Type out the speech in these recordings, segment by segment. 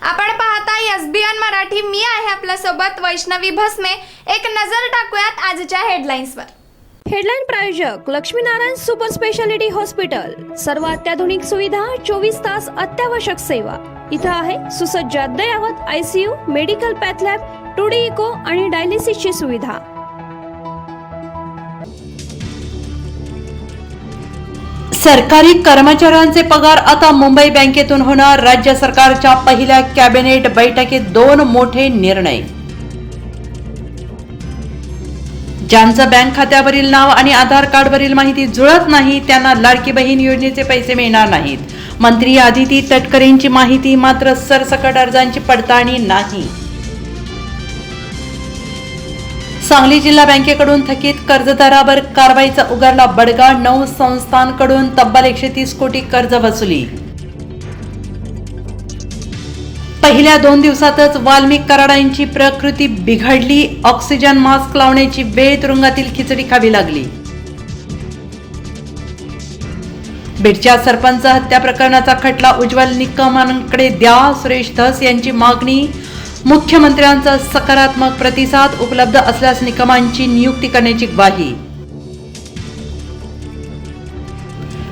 आपण पाहता SBN मराठी. मी आहे आपल्या सोबत वैष्णवी भस्मे. एक नजर टाकूयात आजच्या हेडलाईन्सवर. हेडलाईन प्रायोजक लक्ष्मीनारायण सुपर स्पेशालिटी हॉस्पिटल. सर्व अत्याधुनिक सुविधा, 24 तास अत्यावश्यक सेवा. इथं आहे सुसज्ज अद्ययावत ICU, medical path lab, 2D echo आणि डायलिसिसची सुविधा. सरकारी कर्मचाऱ्यांचे पगार आता मुंबई बँकेतून होणार. राज्य सरकारच्या पहिल्या कॅबिनेट बैठकीत 2 मोठे निर्णय. ज्यांचं बँक खात्यावरील नाव आणि आधार कार्डवरील माहिती जुळत नाही त्यांना लाडकी बहीण योजनेचे पैसे मिळणार नाहीत. मंत्री आदिती तटकरेंची माहिती. मात्र सरसकट अर्जांची पडताळणी नाही. सांगली जिल्हा बँकेकडून थकीत कर्जदारावर कारवाईचा उगारला बडगा. 9 संस्थांकडून तब्बल 130 कोटी कर्ज वसुली. पहिल्या 2 दिवसातच वाल्मिक कराडांची प्रकृती बिघडली. ऑक्सिजन मास्क लावण्याची वेळ, तुरुंगातील खिचडी खावी लागली. बीडच्या सरपंच हत्या प्रकरणाचा खटला उज्ज्वल निकमांकडे द्या. सुरेश धस यांची मागणी. मुख्यमंत्र्यांचा सकारात्मक प्रतिसाद. उपलब्ध असल्यास निकमांची नियुक्ती करण्याची ग्वाही.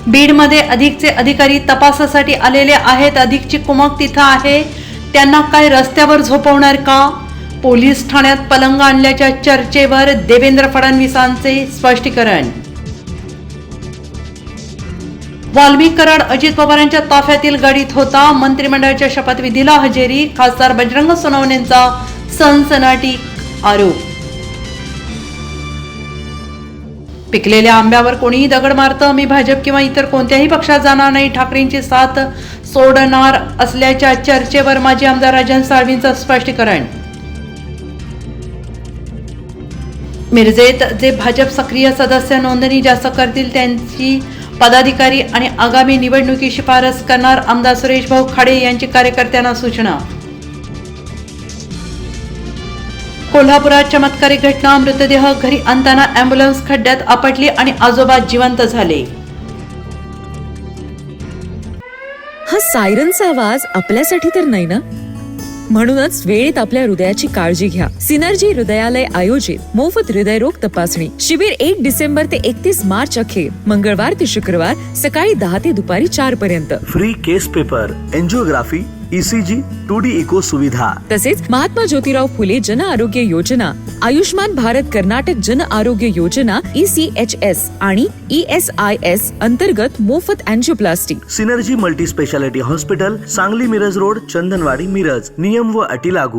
बीडमध्ये अधिकचे अधिकारी तपासासाठी आलेले आहेत. अधिकची कुमक तिथं आहे. त्यांना काय रस्त्यावर झोपवणार का? पोलीस ठाण्यात पलंग आणल्याच्या चर्चेवर देवेंद्र फडणवीसांचे स्पष्टीकरण. वाल्मिक कराड अजित पवारांच्या ताफ्यातील गाडीत होता. मंत्रिमंडळाच्या शपथविधीला हजेरी. खासदार बजरंग सोनवणेंचा सनसनाटी आरोप. पिकलेल्या आंब्यावर कोणीही दगड मारतं. मी भाजप किंवा इतर कोणत्याही पक्षात जाणार नाही. ठाकरेंची साथ सोडणार असल्याच्या चर्चेवर माजी आमदार राजन साळवींचं स्पष्टीकरण. मिरजेत जे भाजप सक्रिय सदस्य नोंदणी जास्त करतील त्यांची पदाधिकारी आणि आगामी निवडणुकी शिफारस करणार. आमदार सुरेश भाऊ खाडे यांची कार्यकर्त्यांना सूचना. कोल्हापुरात चमत्कारिक घटना. मृतदेह घरी आणताना अँब्युलन्स खड्ड्यात आपटली आणि आजोबा जिवंत झाले. हा सायरनचा आवाज आपल्यासाठी तर नाही ना, म्हणूनच वेळेत आपल्या हृदयाची काळजी घ्या. सिनर्जी हृदयालय आयोजित मोफत हृदयरोग तपासणी शिबिर 1 डिसेंबर ते 31 मार्च अखेर. मंगळवार ते शुक्रवार सकाळी 10 ते दुपारी 4 पर्यंत. Free case paper, angiography, ECG, 2D echo सुविधा. तसेच महात्मा ज्योतिराव फुले जन आरोग्य योजना, आयुष्मान भारत कर्नाटक जन आरोग्य योजना ECHS आणि ESIS अंतर्गत मोफत angioplasty. Synergy multi speciality hospital, Sangli Miraj road, Chandanwadi Miraj. नियम व अटी लागू.